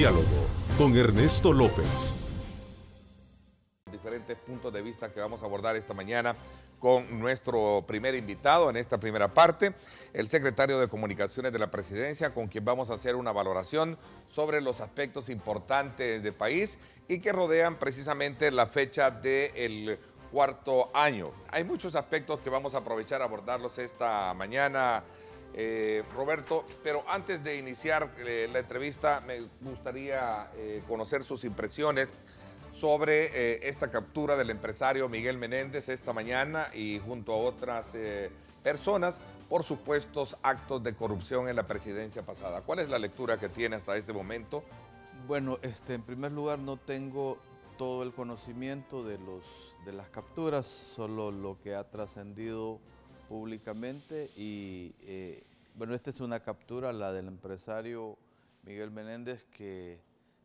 Diálogo con Ernesto López. Diferentes puntos de vista que vamos a abordar esta mañana con nuestro primer invitado en esta primera parte, el secretario de Comunicaciones de la Presidencia, con quien vamos a hacer una valoración sobre los aspectos importantes del país y que rodean precisamente la fecha del cuarto año. Hay muchos aspectos que vamos a aprovechar a abordarlos esta mañana, Roberto, pero antes de iniciar la entrevista me gustaría conocer sus impresiones sobre esta captura del empresario Miguel Menéndez esta mañana y junto a otras personas por supuestos actos de corrupción en la presidencia pasada. ¿Cuál es la lectura que tiene hasta este momento? Bueno, en primer lugar no tengo todo el conocimiento de las capturas, solo lo que ha trascendido públicamente y bueno, esta es una captura, la del empresario Miguel Menéndez, que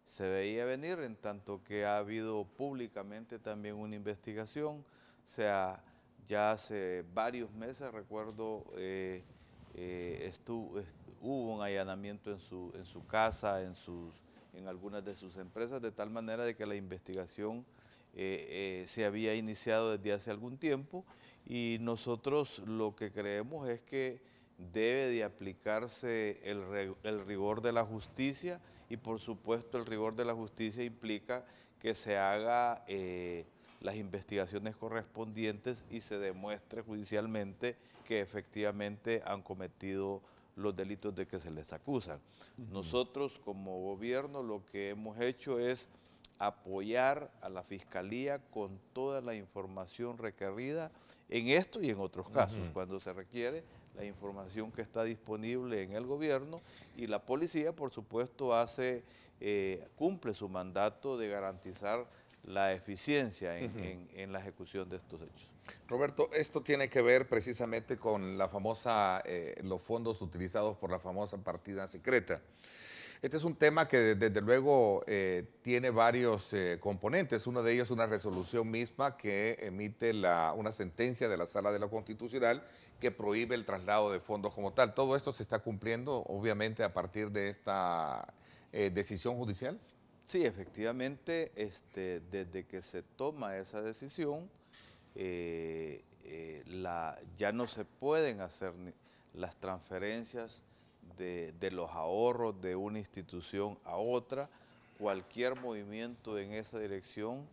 se veía venir en tanto que ha habido públicamente también una investigación. O sea, ya hace varios meses, recuerdo, hubo un allanamiento en su casa, en algunas de sus empresas, de tal manera de que la investigación se había iniciado desde hace algún tiempo y nosotros lo que creemos es que debe de aplicarse el rigor de la justicia y por supuesto el rigor de la justicia implica que se haga las investigaciones correspondientes y se demuestre judicialmente que efectivamente han cometido los delitos de que se les acusan. Nosotros como gobierno lo que hemos hecho es apoyar a la Fiscalía con toda la información requerida en esto y en otros casos, cuando se requiere la información que está disponible en el gobierno, y la policía, por supuesto, cumple su mandato de garantizar la eficiencia en la ejecución de estos hechos. Roberto, esto tiene que ver precisamente con la famosa, los fondos utilizados por la famosa partida secreta. Este es un tema que desde luego tiene varios componentes. Uno de ellos es una resolución misma que emite una sentencia de la Sala de lo Constitucional que prohíbe el traslado de fondos como tal. ¿Todo esto se está cumpliendo obviamente a partir de esta decisión judicial? Sí, efectivamente, desde que se toma esa decisión, ya no se pueden hacer las transferencias de los ahorros de una institución a otra. Cualquier movimiento en esa dirección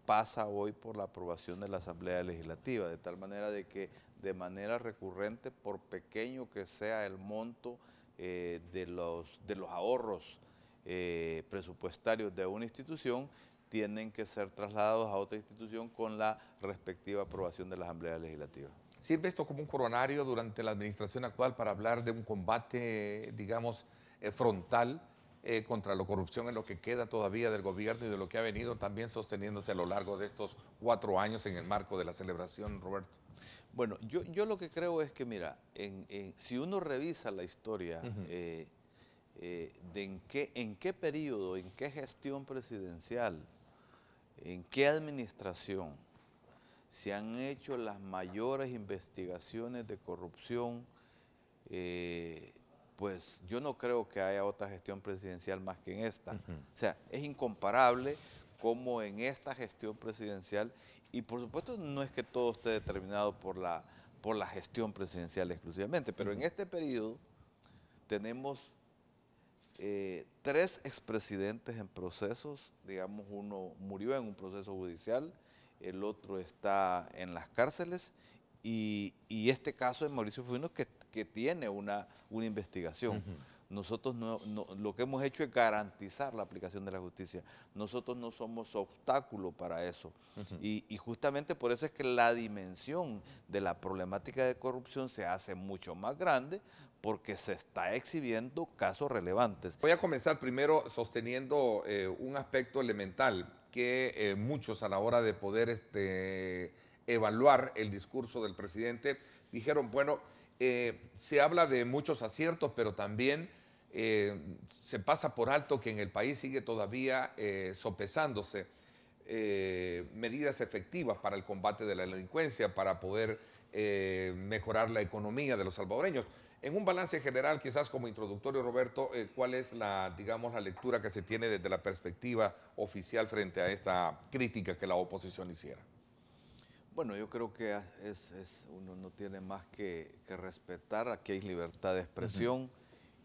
pasa hoy por la aprobación de la Asamblea Legislativa, de tal manera de que de manera recurrente, por pequeño que sea el monto de los ahorros presupuestarios de una institución, tienen que ser trasladados a otra institución con la respectiva aprobación de la Asamblea Legislativa. ¿Sirve esto como un coronario durante la administración actual para hablar de un combate, digamos, frontal contra la corrupción en lo que queda todavía del gobierno y de lo que ha venido también sosteniéndose a lo largo de estos 4 años en el marco de la celebración, Roberto? Bueno, yo lo que creo es que, mira, si uno revisa la historia de en qué periodo, en qué gestión presidencial, en qué administración se han hecho las mayores investigaciones de corrupción, pues yo no creo que haya otra gestión presidencial más que en esta. O sea, es incomparable como en esta gestión presidencial, y por supuesto no es que todo esté determinado por la gestión presidencial exclusivamente, pero en este periodo tenemos 3 expresidentes en procesos, digamos, uno murió en un proceso judicial, el otro está en las cárceles y este caso de Mauricio Funes que tiene una investigación. Nosotros lo que hemos hecho es garantizar la aplicación de la justicia. Nosotros no somos obstáculo para eso. Y justamente por eso es que la dimensión de la problemática de corrupción se hace mucho más grande, porque se está exhibiendo casos relevantes. Voy a comenzar primero sosteniendo un aspecto elemental que muchos a la hora de poder evaluar el discurso del presidente dijeron, bueno, se habla de muchos aciertos, pero también se pasa por alto que en el país sigue todavía sopesándose medidas efectivas para el combate de la delincuencia, para poder mejorar la economía de los salvadoreños. En un balance general, quizás como introductorio, Roberto, ¿cuál es digamos, la lectura que se tiene desde la perspectiva oficial frente a esta crítica que la oposición hiciera? Bueno, yo creo que uno no tiene más que respetar. Aquí hay libertad de expresión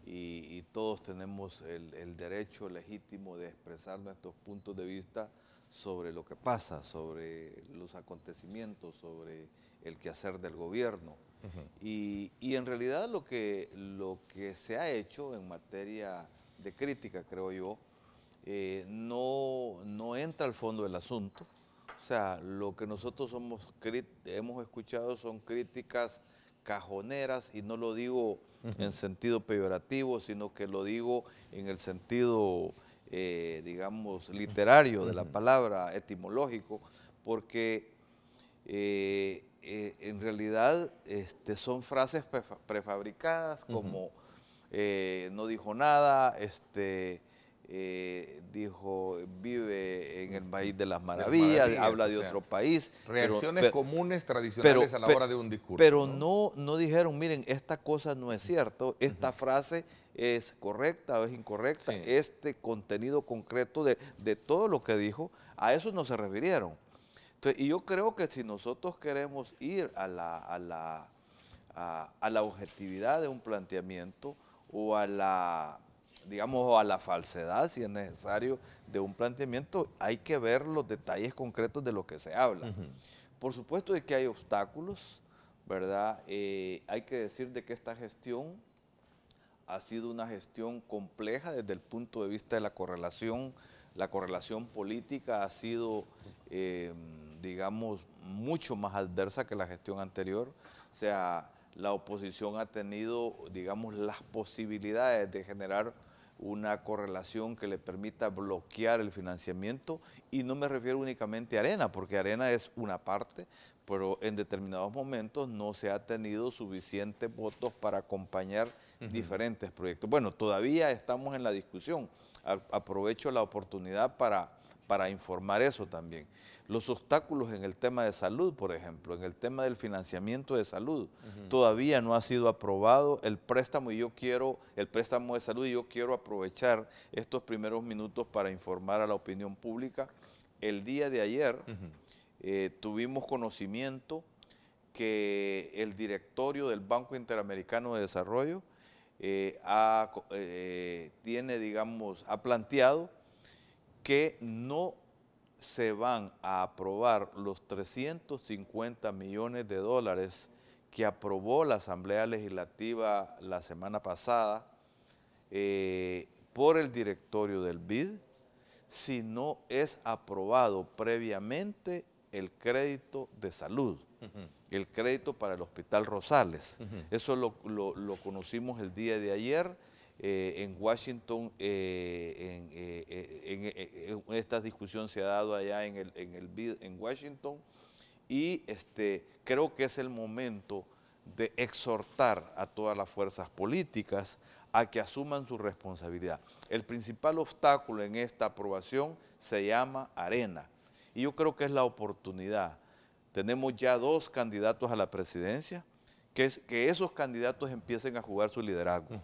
y todos tenemos el derecho legítimo de expresar nuestros puntos de vista sobre lo que pasa, sobre los acontecimientos, sobre el quehacer del gobierno. Y en realidad lo que se ha hecho en materia de crítica, creo yo, no entra al fondo del asunto. O sea, lo que nosotros hemos escuchado son críticas cajoneras, y no lo digo en sentido peyorativo, sino que lo digo en el sentido, digamos, literario de la palabra, etimológico, porque en realidad son frases prefabricadas, como no dijo nada, dijo, vive en el país de las maravillas, habla de otro país. Reacciones comunes, tradicionales a la hora de un discurso. Pero no dijeron, miren, esta cosa no es cierto, esta frase es correcta o es incorrecta, este contenido concreto de todo lo que dijo, a eso no se refirieron. Entonces, y yo creo que si nosotros queremos ir a la objetividad de un planteamiento, o a la, digamos, a la falsedad, si es necesario, de un planteamiento, hay que ver los detalles concretos de lo que se habla. Por supuesto de que hay obstáculos, ¿verdad? Hay que decir de que esta gestión ha sido una gestión compleja desde el punto de vista de la correlación. La correlación política ha sido, digamos, mucho más adversa que la gestión anterior. O sea, la oposición ha tenido, digamos, las posibilidades de generar una correlación que le permita bloquear el financiamiento, y no me refiero únicamente a Arena, porque Arena es una parte, pero en determinados momentos no se ha tenido suficientes votos para acompañar diferentes proyectos. Bueno, todavía estamos en la discusión. Aprovecho la oportunidad para informar eso también. Los obstáculos en el tema de salud, por ejemplo, en el tema del financiamiento de salud, todavía no ha sido aprobado el préstamo de salud, y yo quiero aprovechar estos primeros minutos para informar a la opinión pública. El día de ayer tuvimos conocimiento que el directorio del Banco Interamericano de Desarrollo ha planteado que no se van a aprobar los 350 millones de dólares que aprobó la Asamblea Legislativa la semana pasada por el directorio del BID, si no es aprobado previamente el crédito de salud, el crédito para el Hospital Rosales. Eso lo conocimos el día de ayer. En Washington, esta discusión se ha dado allá en el BID en Washington, y creo que es el momento de exhortar a todas las fuerzas políticas a que asuman su responsabilidad. El principal obstáculo en esta aprobación se llama Arena, y yo creo que es la oportunidad. Tenemos ya 2 candidatos a la presidencia, que esos candidatos empiecen a jugar su liderazgo.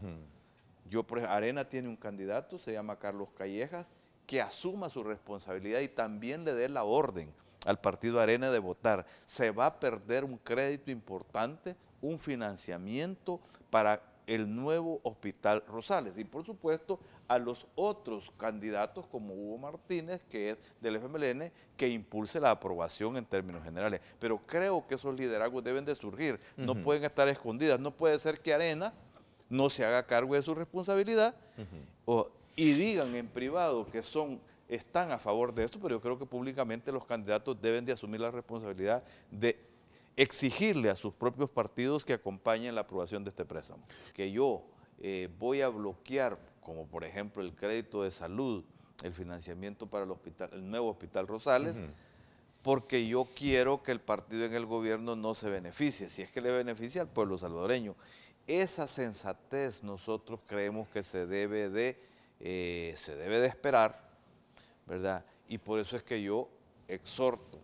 Arena tiene un candidato, se llama Carlos Callejas, que asuma su responsabilidad y también le dé la orden al partido Arena de votar. Se va a perder un crédito importante, un financiamiento para el nuevo Hospital Rosales, y por supuesto a los otros candidatos como Hugo Martínez, que es del FMLN, que impulse la aprobación en términos generales. Pero creo que esos liderazgos deben de surgir, no pueden estar escondidas. No puede ser que Arena no se haga cargo de su responsabilidad y digan en privado que están a favor de esto, pero yo creo que públicamente los candidatos deben de asumir la responsabilidad de exigirle a sus propios partidos que acompañen la aprobación de este préstamo. Que yo voy a bloquear, como por ejemplo el crédito de salud, el financiamiento para el nuevo Hospital Rosales, porque yo quiero que el partido en el gobierno no se beneficie, si es que le beneficia al pueblo salvadoreño. Esa sensatez nosotros creemos que se debe de esperar, ¿verdad? Y por eso es que yo exhorto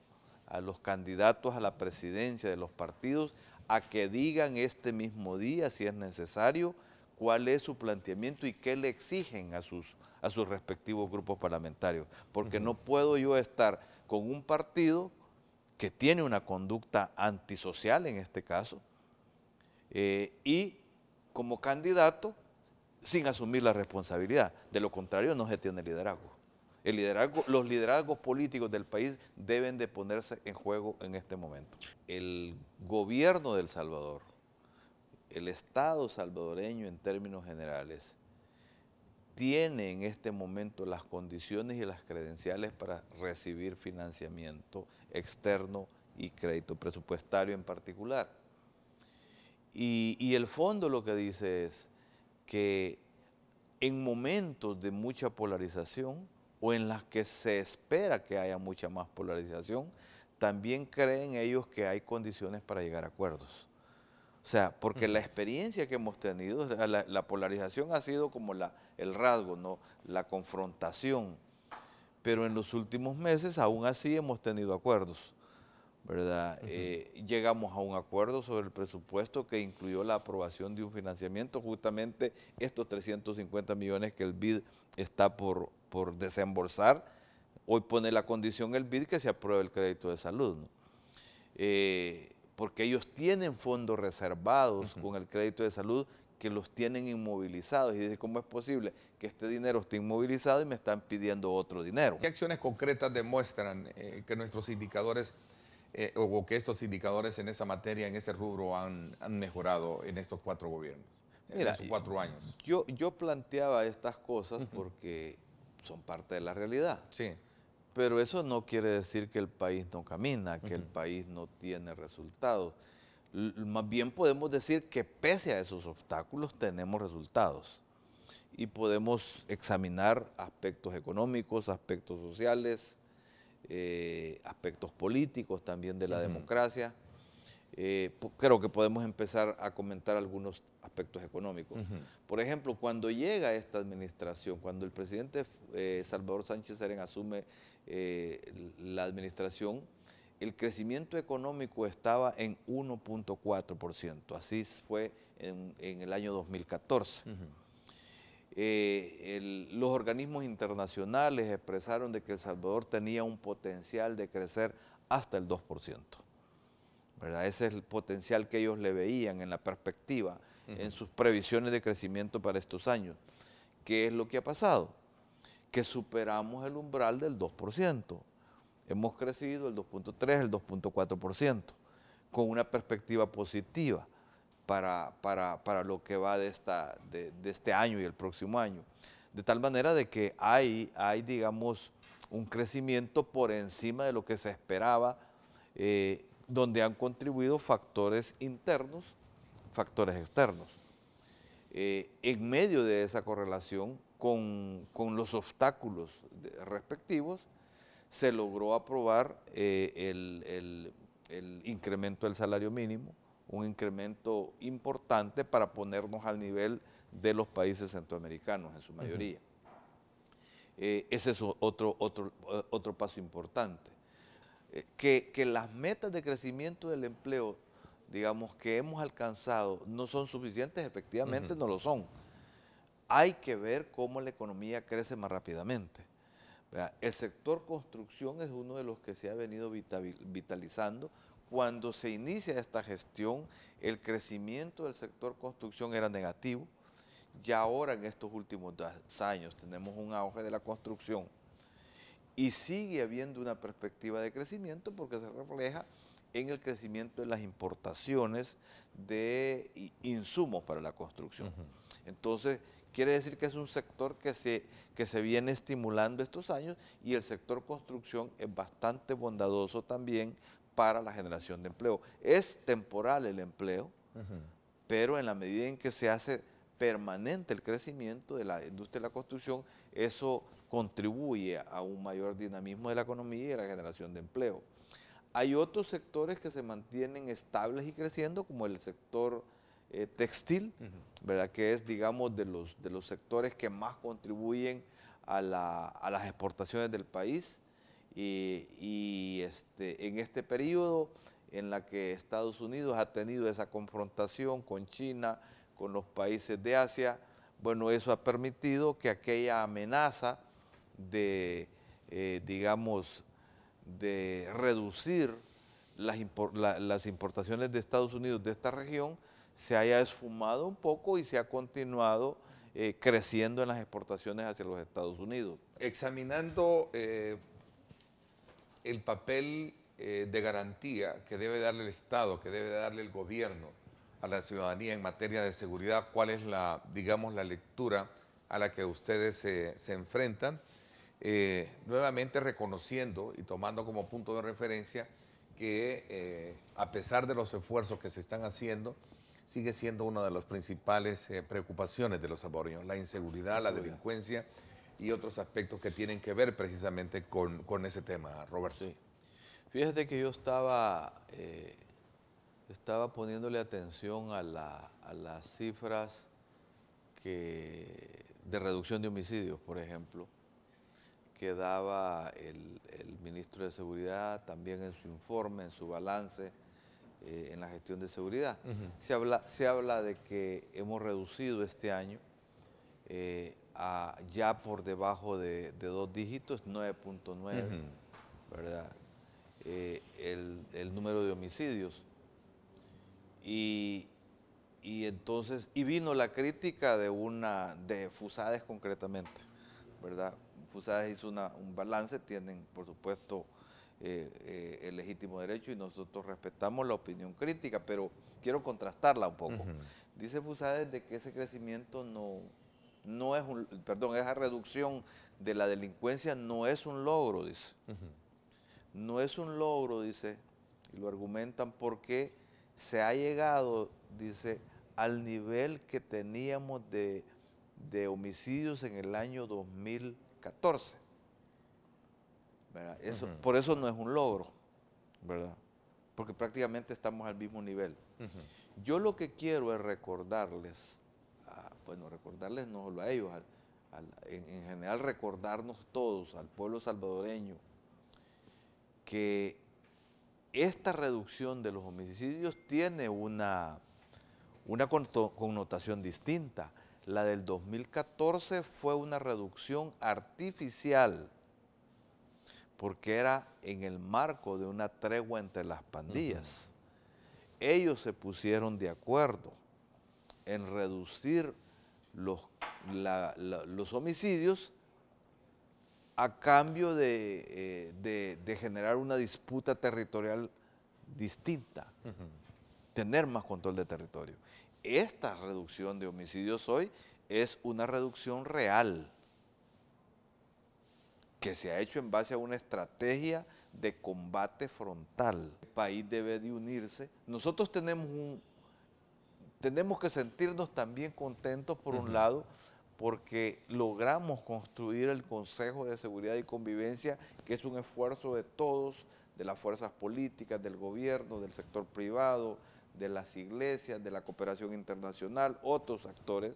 a los candidatos a la presidencia de los partidos a que digan este mismo día, si es necesario, cuál es su planteamiento y qué le exigen a sus respectivos grupos parlamentarios. Porque no puedo yo estar con un partido que tiene una conducta antisocial en este caso, y como candidato sin asumir la responsabilidad. De lo contrario, no se tiene liderazgo. Los liderazgos políticos del país deben de ponerse en juego en este momento. El gobierno de El Salvador, el Estado salvadoreño en términos generales, tiene en este momento las condiciones y las credenciales para recibir financiamiento externo y crédito presupuestario en particular. Y el fondo lo que dice es que en momentos de mucha polarización o en las que se espera que haya mucha más polarización, también creen ellos que hay condiciones para llegar a acuerdos. O sea, porque la experiencia que hemos tenido, la polarización ha sido como el rasgo, ¿no? La confrontación. Pero en los últimos meses aún así hemos tenido acuerdos, ¿verdad? Llegamos a un acuerdo sobre el presupuesto que incluyó la aprobación de un financiamiento, justamente estos 350 millones que el BID está por desembolsar. Hoy pone la condición el BID que se apruebe el crédito de salud, ¿no? Porque ellos tienen fondos reservados con el crédito de salud que los tienen inmovilizados. Y dice, ¿cómo es posible que este dinero esté inmovilizado y me están pidiendo otro dinero? ¿Qué acciones concretas demuestran que nuestros indicadores o que estos indicadores en esa materia, en ese rubro, han mejorado en estos 4 gobiernos, en estos 4 años? Yo planteaba estas cosas porque son parte de la realidad. Sí. Pero eso no quiere decir que el país no camina, que el país no tiene resultados. Más bien podemos decir que pese a esos obstáculos tenemos resultados. Y podemos examinar aspectos económicos, aspectos sociales, aspectos políticos también de la democracia. Creo que podemos empezar a comentar algunos aspectos económicos. Por ejemplo, cuando llega esta administración, cuando el presidente Salvador Sánchez Serén asume la administración, el crecimiento económico estaba en 1.4%, así fue en el año 2014. Los organismos internacionales expresaron de que El Salvador tenía un potencial de crecer hasta el 2%. ¿Verdad? Ese es el potencial que ellos le veían en la perspectiva, en sus previsiones de crecimiento para estos años. ¿Qué es lo que ha pasado? Que superamos el umbral del 2%. Hemos crecido el 2.3, el 2.4%, con una perspectiva positiva para lo que va de este año y el próximo año. De tal manera de que hay digamos, un crecimiento por encima de lo que se esperaba, donde han contribuido factores internos, factores externos. En medio de esa correlación con los obstáculos respectivos, se logró aprobar el incremento del salario mínimo, un incremento importante para ponernos al nivel de los países centroamericanos en su mayoría. Ese es otro paso importante. Que las metas de crecimiento del empleo, digamos, que hemos alcanzado no son suficientes, efectivamente no lo son. Hay que ver cómo la economía crece más rápidamente. El sector construcción es uno de los que se ha venido vitalizando. Cuando se inicia esta gestión, el crecimiento del sector construcción era negativo. Ya ahora, en estos últimos 2 años, tenemos un auge de la construcción y sigue habiendo una perspectiva de crecimiento porque se refleja en el crecimiento de las importaciones de insumos para la construcción. Entonces, quiere decir que es un sector que se viene estimulando estos años y el sector construcción es bastante bondadoso también para la generación de empleo. Es temporal el empleo, pero en la medida en que se hace permanente el crecimiento de la industria de la construcción, eso contribuye a un mayor dinamismo de la economía y a la generación de empleo. Hay otros sectores que se mantienen estables y creciendo, como el sector textil, ¿verdad? Que es, digamos, de los sectores que más contribuyen a las exportaciones del país. En este periodo en la que Estados Unidos ha tenido esa confrontación con China, con los países de Asia. Bueno, eso ha permitido que aquella amenaza de, digamos, de reducir las importaciones de Estados Unidos de esta región se haya esfumado un poco y se ha continuado creciendo en las exportaciones hacia los Estados Unidos. Examinando el papel de garantía que debe darle el Estado, que debe darle el gobierno a la ciudadanía en materia de seguridad, ¿cuál es la, digamos, la lectura a la que ustedes se enfrentan? Nuevamente reconociendo y tomando como punto de referencia que a pesar de los esfuerzos que se están haciendo, sigue siendo una de las principales preocupaciones de los salvadoreños, la inseguridad, la delincuencia y otros aspectos que tienen que ver precisamente con ese tema, Roberto. Sí. Fíjate que yo estaba poniéndole atención a las cifras de reducción de homicidios, por ejemplo, que daba el ministro de Seguridad también en su informe, en su balance, en la gestión de seguridad. Se habla de que hemos reducido este año ya por debajo de 2 dígitos, 9.9, ¿verdad? El número de homicidios. Y entonces, vino la crítica de Fusades concretamente, ¿verdad? Fusades hizo un balance, tienen por supuesto el legítimo derecho y nosotros respetamos la opinión crítica, pero quiero contrastarla un poco. Dice Fusades de que ese crecimiento no es esa reducción de la delincuencia no es un logro, dice. No es un logro, dice, y lo argumentan porque se ha llegado, dice, al nivel que teníamos de homicidios en el año 2014. ¿Verdad? Por eso no es un logro, ¿verdad? Porque prácticamente estamos al mismo nivel. Yo lo que quiero es recordarles, recordarles no solo a ellos, en general recordarnos todos, al pueblo salvadoreño, que esta reducción de los homicidios tiene una connotación distinta. La del 2014 fue una reducción artificial, porque era en el marco de una tregua entre las pandillas. Ellos se pusieron de acuerdo en reducir los homicidios a cambio de generar una disputa territorial distinta, tener más control de territorio. Esta reducción de homicidios hoy es una reducción real que se ha hecho en base a una estrategia de combate frontal. El país debe de unirse. Nosotros tenemos que sentirnos también contentos por un lado, porque logramos construir el Consejo de Seguridad y Convivencia, que es un esfuerzo de todos, de las fuerzas políticas, del gobierno, del sector privado, de las iglesias, de la cooperación internacional, otros actores,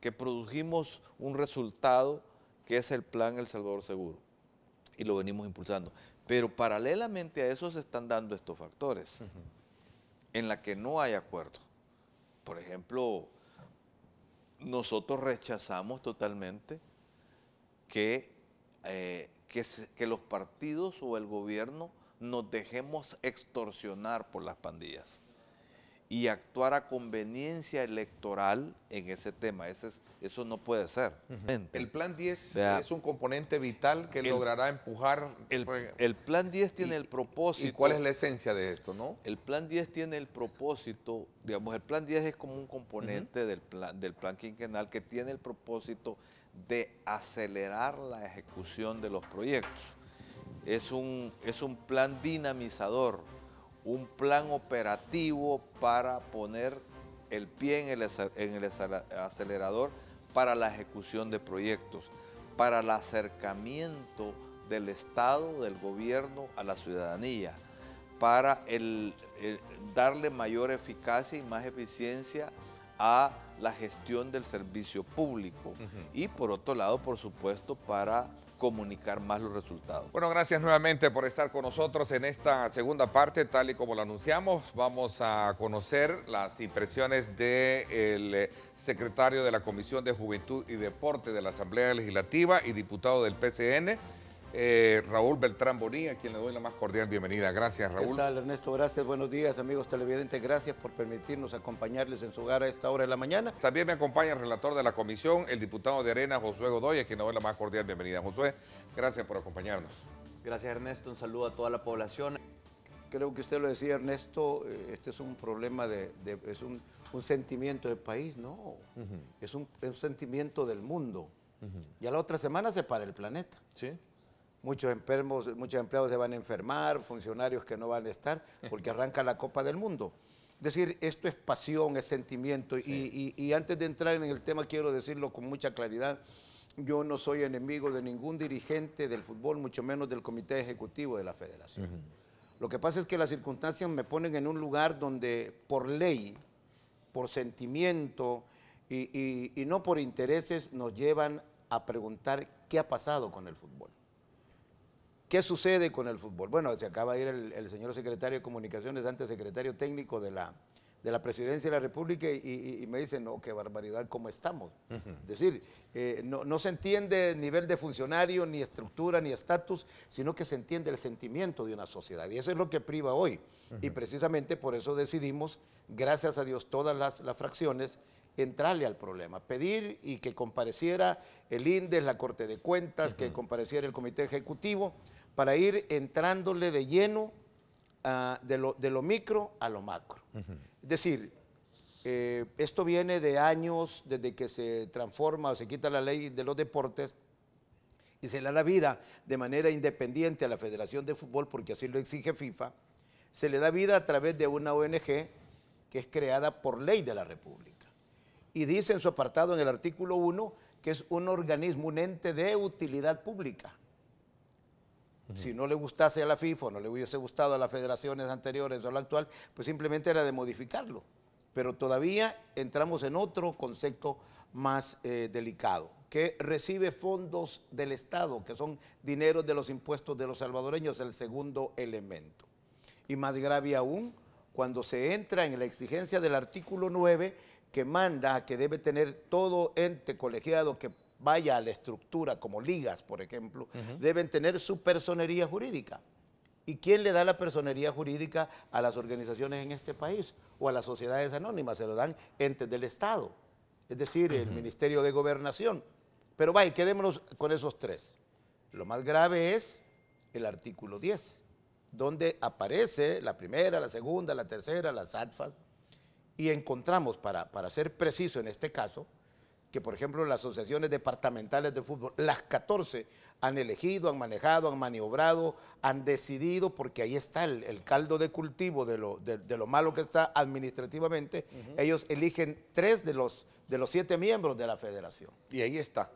que produjimos un resultado que es el Plan El Salvador Seguro, y lo venimos impulsando. Pero paralelamente a eso se están dando estos factores, en la que no hay acuerdo. Por ejemplo, nosotros rechazamos totalmente que los partidos o el gobierno nos dejemos extorsionar por las pandillas y actuar a conveniencia electoral en ese tema. Eso no puede ser. El Plan 10 es un componente vital que logrará empujar... El Plan 10 tiene el propósito... ¿Y cuál es la esencia de esto, no? El Plan 10 tiene el propósito, digamos, el Plan 10 es como un componente del plan quinquenal que tiene el propósito de acelerar la ejecución de los proyectos. Es un plan dinamizador, un plan operativo para poner el pie en el acelerador para la ejecución de proyectos, para el acercamiento del Estado, del gobierno a la ciudadanía, para darle mayor eficacia y más eficiencia a la gestión del servicio público y por otro lado, por supuesto, para comunicar más los resultados. Bueno, gracias nuevamente por estar con nosotros en esta segunda parte. Tal y como lo anunciamos, vamos a conocer las impresiones del secretario de la Comisión de Juventud y Deporte de la Asamblea Legislativa y diputado del PCN, Raúl Beltrán Bonilla, a quien le doy la más cordial bienvenida. Gracias, Raúl. ¿Qué tal, Ernesto? Gracias, buenos días, amigos televidentes. Gracias por permitirnos acompañarles en su hogar a esta hora de la mañana. También me acompaña el relator de la comisión, el diputado de Arena, Josué Godoy, a quien le doy la más cordial bienvenida. Josué, gracias por acompañarnos. Gracias, Ernesto. Un saludo a toda la población. Creo que usted lo decía, Ernesto, este es un problema es un sentimiento del país, no. Es un sentimiento del mundo. Ya la otra semana se para el planeta. Sí. Muchos enfermos, muchos empleados se van a enfermar, funcionarios que no van a estar, porque arranca la Copa del Mundo. Es decir, esto es pasión, es sentimiento. Sí. Y antes de entrar en el tema, quiero decirlo con mucha claridad, yo no soy enemigo de ningún dirigente del fútbol, mucho menos del comité ejecutivo de la federación. Lo que pasa es que las circunstancias me ponen en un lugar donde por ley, por sentimiento y no por intereses nos llevan a preguntar qué ha pasado con el fútbol. ¿Qué sucede con el fútbol? Bueno, se acaba de ir el señor secretario de Comunicaciones, antes secretario técnico de la Presidencia de la República y me dice, no, qué barbaridad, ¿cómo estamos? Es decir, no se entiende el nivel de funcionario, ni estructura, ni estatus, sino que se entiende el sentimiento de una sociedad. Y eso es lo que priva hoy. Y precisamente por eso decidimos, gracias a Dios, todas las fracciones, entrarle al problema, pedir y que compareciera el INDES, la Corte de Cuentas, que compareciera el Comité Ejecutivo, para ir entrándole de lleno de lo micro a lo macro. Es decir, esto viene de años desde que se transforma o se quita la ley de los deportes y se le da vida de manera independiente a la Federación de Fútbol, porque así lo exige FIFA, se le da vida a través de una ONG que es creada por ley de la República. Y dice en su apartado en el artículo 1 que es un organismo, un ente de utilidad pública. Si no le gustase a la FIFA o no le hubiese gustado a las federaciones anteriores o a la actual, pues simplemente era de modificarlo. Pero todavía entramos en otro concepto más delicado, que recibe fondos del Estado, que son dineros de los impuestos de los salvadoreños, el segundo elemento. Y más grave aún, cuando se entra en la exigencia del artículo 9, que manda a que debe tener todo ente colegiado que vaya a la estructura, como ligas, por ejemplo, deben tener su personería jurídica. ¿Y quién le da la personería jurídica a las organizaciones en este país? O a las sociedades anónimas, se lo dan entes del Estado, es decir, el Ministerio de Gobernación. Pero vaya, quedémonos con esos tres. Lo más grave es el artículo 10, donde aparece la primera, la segunda, la tercera, las ATFAS, y encontramos, para ser preciso en este caso, que por ejemplo las asociaciones departamentales de fútbol, las 14 han elegido, han manejado, han maniobrado, han decidido, porque ahí está el caldo de cultivo de lo malo que está administrativamente. Ellos eligen 3 de los 7 miembros de la federación. Y ahí está.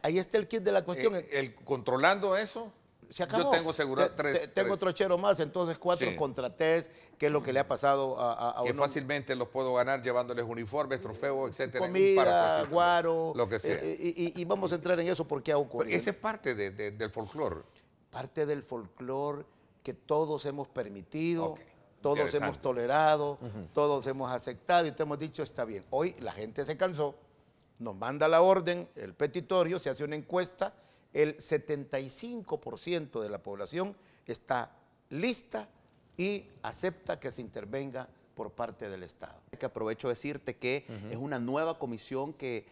Ahí está el kit de la cuestión. Controlando eso, se acabó. yo tengo asegurado 3. Tengo otro chero más, entonces 4 contra 3, que es lo que le ha pasado a que fácilmente los puedo ganar llevándoles uniformes, trofeos, etcétera. Comida, guaro, lo que sea. Y vamos a entrar en eso porque ha ocurrido. Esa es parte del folclore. Parte del folclore que todos hemos permitido, todos hemos tolerado, todos hemos aceptado y te hemos dicho está bien. Hoy la gente se cansó, nos manda la orden, el petitorio, se hace una encuesta, el 75% de la población está lista y acepta que se intervenga por parte del Estado. Que aprovecho de decirte que es una nueva comisión que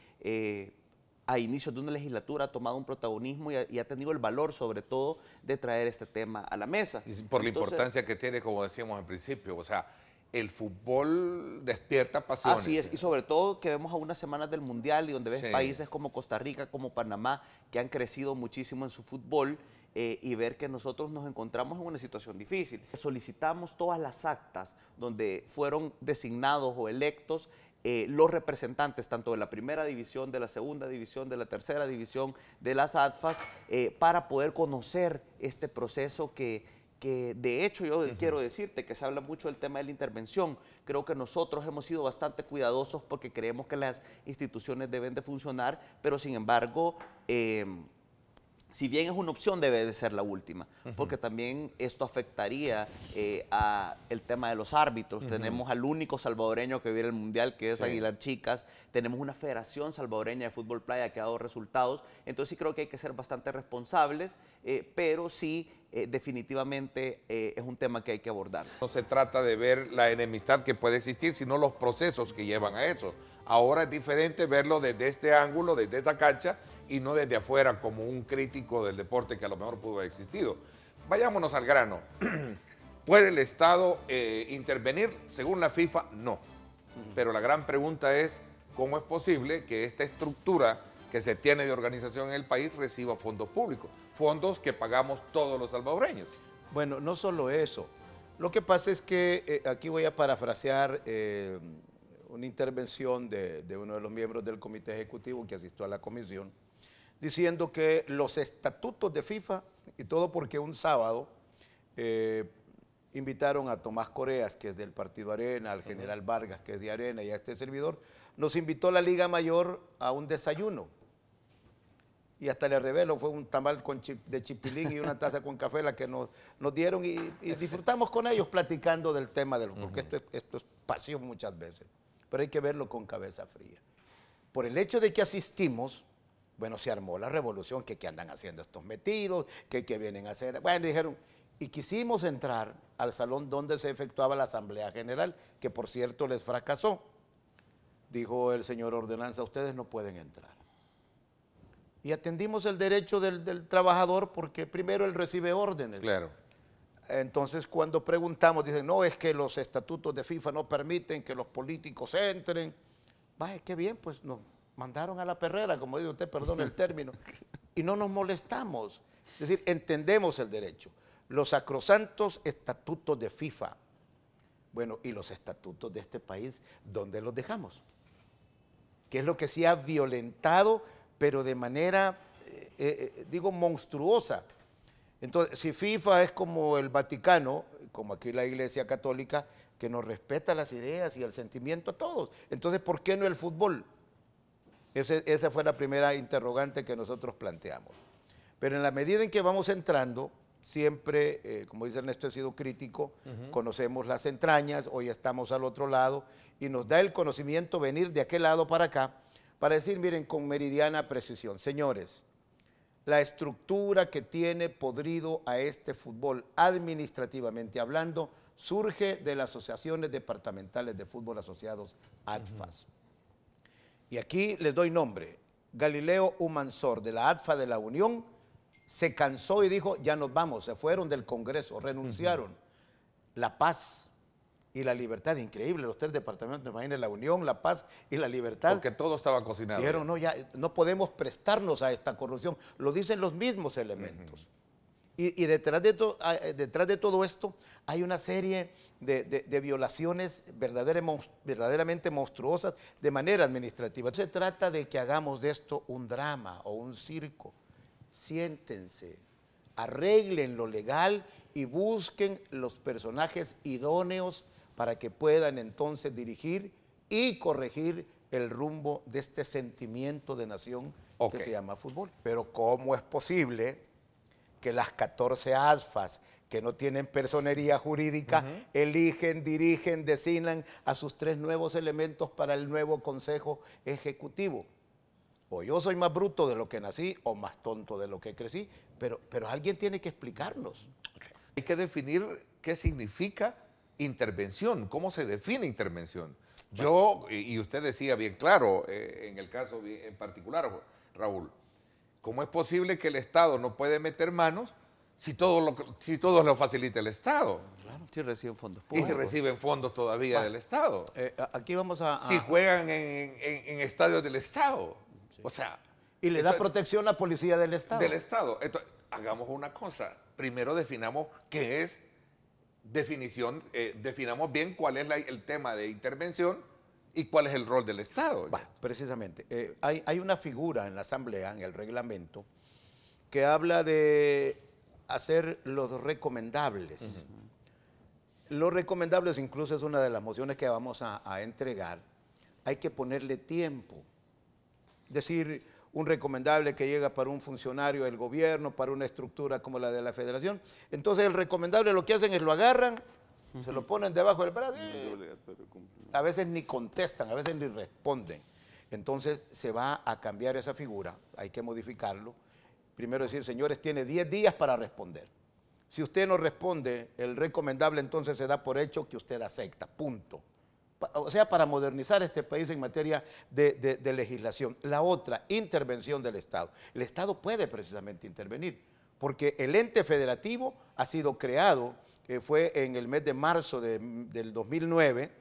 a inicios de una legislatura ha tomado un protagonismo y ha tenido el valor sobre todo de traer este tema a la mesa. Y por la importancia que tiene, como decíamos en principio, o sea, el fútbol despierta pasiones. Así es, y sobre todo que vemos a unas semanas del Mundial y donde ves países como Costa Rica, como Panamá, que han crecido muchísimo en su fútbol y ver que nosotros nos encontramos en una situación difícil. Solicitamos todas las actas donde fueron designados o electos los representantes tanto de la primera división, de la segunda división, de la tercera división, de las ATFAS, para poder conocer este proceso que de hecho yo quiero decirte que se habla mucho del tema de la intervención. Creo que nosotros hemos sido bastante cuidadosos porque creemos que las instituciones deben de funcionar, pero sin embargo si bien es una opción, debe de ser la última, porque también esto afectaría a el tema de los árbitros. Tenemos al único salvadoreño que vive el Mundial, que es Aguilar Chicas. Tenemos una federación salvadoreña de fútbol playa que ha dado resultados. Entonces sí creo que hay que ser bastante responsables, pero sí definitivamente es un tema que hay que abordar. No se trata de ver la enemistad que puede existir, sino los procesos que llevan a eso. Ahora es diferente verlo desde este ángulo, desde esta cancha, y no desde afuera como un crítico del deporte que a lo mejor pudo haber existido. Vayámonos al grano. ¿Puede el Estado intervenir? Según la FIFA, no. Pero la gran pregunta es, ¿cómo es posible que esta estructura que se tiene de organización en el país reciba fondos públicos? Fondos que pagamos todos los salvadoreños. Bueno, no solo eso. Lo que pasa es que aquí voy a parafrasear una intervención de uno de los miembros del comité ejecutivo que asistió a la comisión, diciendo que los estatutos de FIFA, y todo porque un sábado invitaron a Tomás Coreas, que es del Partido Arena, al general Vargas, que es de Arena, y a este servidor, nos invitó la Liga Mayor a un desayuno. Y hasta le revelo, fue un tamal de chipilín y una taza con café la que nos dieron y disfrutamos con ellos platicando del tema, porque esto es pasión muchas veces, pero hay que verlo con cabeza fría. Por el hecho de que asistimos, bueno, se armó la revolución, que qué andan haciendo estos metidos, que vienen a hacer, bueno, dijeron, y quisimos entrar al salón donde se efectuaba la Asamblea General, que por cierto les fracasó. Dijo el señor Ordenanza, ustedes no pueden entrar. Y atendimos el derecho del trabajador porque primero él recibe órdenes. Claro. Entonces cuando preguntamos, dicen, no, es que los estatutos de FIFA no permiten que los políticos entren. Vaya, qué bien, pues nos mandaron a la perrera, como dice usted, perdón el término, y no nos molestamos. Es decir, entendemos el derecho. Los sacrosantos estatutos de FIFA, bueno, y los estatutos de este país, ¿dónde los dejamos? ¿Qué es lo que se ha violentado, pero de manera, digo, monstruosa? Entonces, si FIFA es como el Vaticano, como aquí la Iglesia Católica, que nos respeta las ideas y el sentimiento a todos, entonces, ¿por qué no el fútbol? Esa fue la primera interrogante que nosotros planteamos. Pero en la medida en que vamos entrando, siempre, como dice Ernesto, he sido crítico, conocemos las entrañas, hoy estamos al otro lado, y nos da el conocimiento venir de aquel lado para acá, para decir, miren, con meridiana precisión, señores, la estructura que tiene podrido a este fútbol, administrativamente hablando, surge de las asociaciones departamentales de fútbol asociados, ADFAS. Y aquí les doy nombre, Galileo Humansor, de la ADFA de la Unión, se cansó y dijo, ya nos vamos, se fueron del Congreso, renunciaron. La Paz y la Libertad, increíble, los tres departamentos, imagínense, la Unión, la Paz y la Libertad. Porque todo estaba cocinado. Dijeron, no, ya no podemos prestarnos a esta corrupción, lo dicen los mismos elementos. Y detrás de todo esto hay una serie de violaciones verdaderamente monstruosas de manera administrativa. No se trata de que hagamos de esto un drama o un circo. Siéntense, arreglen lo legal y busquen los personajes idóneos para que puedan entonces dirigir y corregir el rumbo de este sentimiento de nación que se llama fútbol. Pero ¿cómo es posible que las 14 ADFAS que no tienen personería jurídica eligen, dirigen, designan a sus 3 nuevos elementos para el nuevo Consejo Ejecutivo? O yo soy más bruto de lo que nací o más tonto de lo que crecí, pero alguien tiene que explicarnos. Hay que definir qué significa intervención, cómo se define intervención. Yo, y usted decía bien claro, en el caso en particular, Raúl, ¿cómo es posible que el Estado no puede meter manos si todo lo facilita el Estado? Claro, si reciben fondos Y públicos. si reciben fondos todavía del Estado. Aquí vamos a... Si juegan en estadios del Estado. Sí. O sea... Y le da protección la policía del Estado. Del Estado. Entonces, hagamos una cosa. Primero definamos qué es definición, definamos bien cuál es el tema de intervención y cuál es el rol del Estado. Precisamente. Hay una figura en la Asamblea, en el reglamento, que habla de hacer los recomendables. Los recomendables incluso es una de las mociones que vamos a entregar. Hay que ponerle tiempo. Es decir, un recomendable que llega para un funcionario del gobierno, para una estructura como la de la federación. Entonces el recomendable lo que hacen es lo agarran, se lo ponen debajo del brazo y a veces ni contestan, a veces ni responden. Entonces se va a cambiar esa figura, hay que modificarlo. Primero decir, señores, tiene 10 días para responder. Si usted no responde, el recomendable entonces se da por hecho que usted acepta, punto. O sea, para modernizar este país en materia de legislación. La otra, intervención del Estado. El Estado puede precisamente intervenir, porque el ente federativo ha sido creado, fue en el mes de marzo del 2009,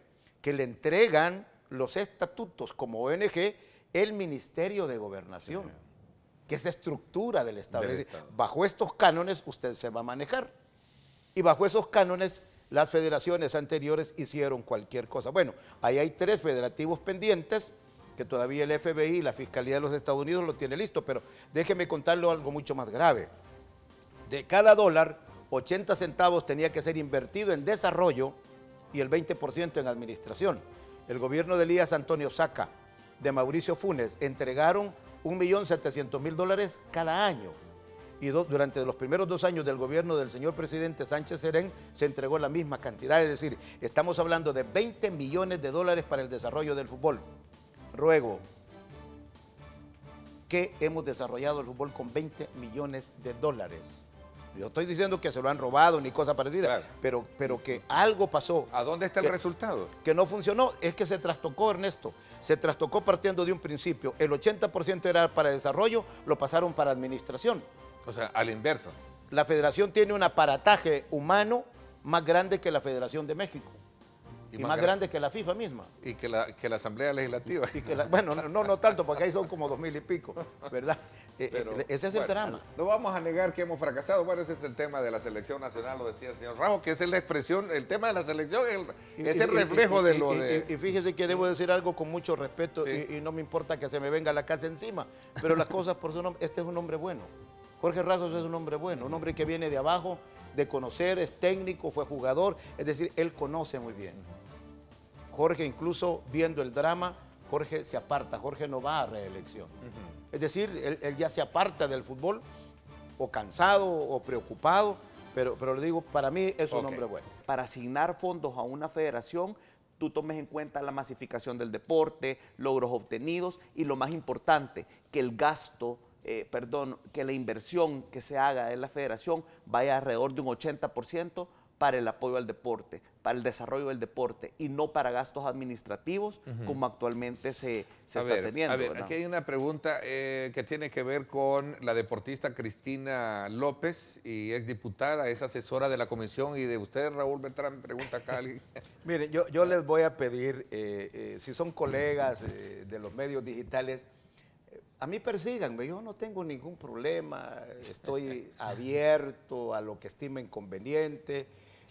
que le entregan los estatutos como ONG el Ministerio de Gobernación, sí, que es estructura del Estado. Es decir, bajo estos cánones usted se va a manejar, y bajo esos cánones las federaciones anteriores hicieron cualquier cosa. Bueno, ahí hay 3 federativos pendientes, que todavía el FBI y la Fiscalía de los Estados Unidos lo tiene listo, pero déjeme contarle algo mucho más grave. De cada dólar, 80 centavos tenía que ser invertido en desarrollo y el 20% en administración. El gobierno de Elías Antonio Saca, de Mauricio Funes, entregaron $1.700.000 cada año. Y durante los primeros 2 años del gobierno del señor presidente Sánchez Serén se entregó la misma cantidad. Es decir, estamos hablando de $20 millones para el desarrollo del fútbol. Ruego, que hemos desarrollado el fútbol con $20 millones. Yo estoy diciendo que se lo han robado ni cosa parecida, claro, pero que algo pasó. ¿A dónde está el resultado? Que no funcionó, es que se trastocó, Ernesto. Se trastocó partiendo de un principio. El 80% era para desarrollo, lo pasaron para administración. O sea, al inverso. La federación tiene un aparataje humano más grande que la Federación de México. Y más grande que la FIFA misma. Y que la Asamblea Legislativa. Y que bueno, no tanto, porque ahí son como 2.000 y pico, ¿verdad? Ese es el drama. No vamos a negar que hemos fracasado. Bueno, ese es el tema de la selección nacional, lo decía el señor Ramos, que es la expresión, el tema de la selección es el reflejo de lo de... Y fíjese que debo decir algo con mucho respeto, sí, y no me importa que se me venga la casa encima, pero las cosas por su nombre. Este es un hombre bueno. Jorge Rasgos es un hombre bueno, un hombre que viene de abajo, de conocer, es técnico, fue jugador, es decir, él conoce muy bien. Jorge, incluso viendo el drama, Jorge se aparta, Jorge no va a reelección. Es decir, él ya se aparta del fútbol, o cansado, o preocupado, pero le digo, para mí es un hombre bueno. Para asignar fondos a una federación, tú tomes en cuenta la masificación del deporte, logros obtenidos, y lo más importante, que el gasto, que la inversión que se haga en la federación vaya alrededor de un 80% para el apoyo al deporte, para el desarrollo del deporte, y no para gastos administrativos como actualmente se está teniendo. A ver, aquí hay una pregunta que tiene que ver con la deportista Cristina López, y exdiputada, es asesora de la comisión, y de usted, Raúl Beltrán, pregunta acá alguien. Miren, yo les voy a pedir, si son colegas de los medios digitales, a mí persíganme, yo no tengo ningún problema, estoy abierto a lo que estimen conveniente,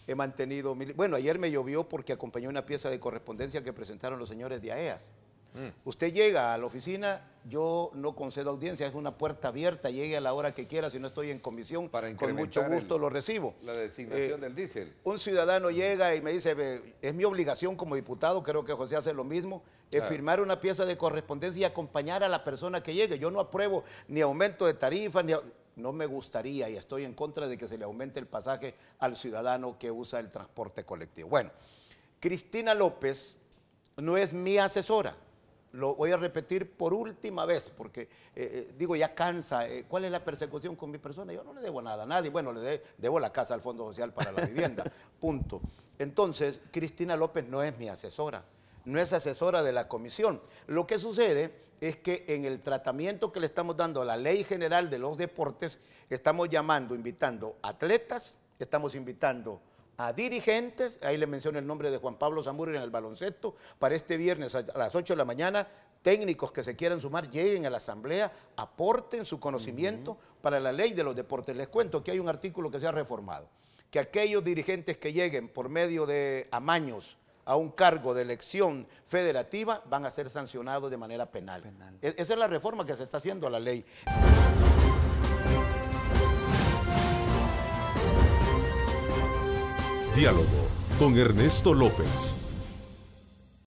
he mantenido... Bueno, ayer me llovió porque acompañé una pieza de correspondencia que presentaron los señores de AEAS. Usted llega a la oficina, yo no concedo audiencia, es una puerta abierta, llegue a la hora que quiera, si no estoy en comisión, con mucho gusto lo recibo. La designación del diésel. Un ciudadano llega y me dice, es mi obligación como diputado, creo que José hace lo mismo, firmar una pieza de correspondencia y acompañar a la persona que llegue. Yo no apruebo ni aumento de tarifa, no me gustaría, y estoy en contra de que se le aumente el pasaje al ciudadano que usa el transporte colectivo. Bueno, Cristina López no es mi asesora. Lo voy a repetir por última vez, porque digo, ya cansa. ¿Cuál es la persecución con mi persona? Yo no le debo nada a nadie. Bueno, debo la casa al Fondo Social para la Vivienda, punto. Entonces, Cristina López no es mi asesora, no es asesora de la comisión. Lo que sucede es que en el tratamiento que le estamos dando a la Ley General de los Deportes, estamos invitando atletas, estamos invitando a dirigentes, ahí le menciono el nombre de Juan Pablo Zamuri en el baloncesto, para este viernes a las 8 de la mañana, técnicos que se quieran sumar, lleguen a la asamblea, aporten su conocimiento para la ley de los deportes. Les cuento que hay un artículo que se ha reformado, que aquellos dirigentes que lleguen por medio de amaños a un cargo de elección federativa van a ser sancionados de manera penal. Esa es la reforma que se está haciendo a la ley. Diálogo con Ernesto López.